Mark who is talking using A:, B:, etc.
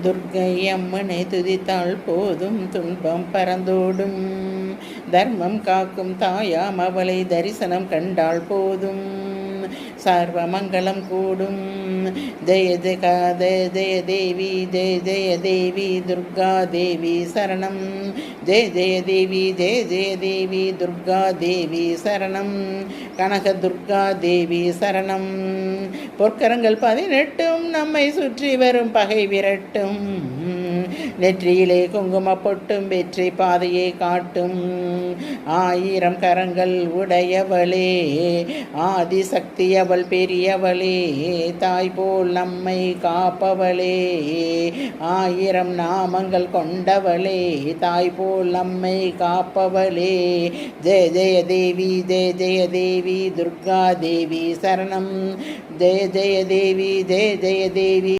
A: துர்க்கை அம்மனை துதித்தாள் போதும் துன்பம் பறந்தோடும். தர்மம் காக்கும் தாயாம் அவளை தரிசனம் கண்டாள் போதும் சர்வ மங்களம் கூடும். ஜெய ஜெய தேவி ஜெய ஜெய தேவி துர்கா தேவி சரணம். ஜெய ஜெய தேவி ஜெய ஜெய தேவி துர்கா தேவி சரணம். கனக துர்கா தேவி சரணம். பொற்கரங்கள் 18 நம்மை சுற்றி வரும் பகை விரட்டும். நெற்றியிலே குங்கும பொட்டும் வெற்றி பாதையை காட்டும். 1000 கரங்கள் உடையவளே ஆதிசக்தி அவள் பெரியவளே. தாய் போல் நம்மை காப்பவளே 1000 நாமங்கள் கொண்டவளே. தாய் போல் நம்மை காப்பவளே. ஜெய ஜெய தேவி ஜெய ஜெய தேவி துர்கா தேவி சரணம். ஜெய ஜெய தேவி ஜெய ஜெய தேவி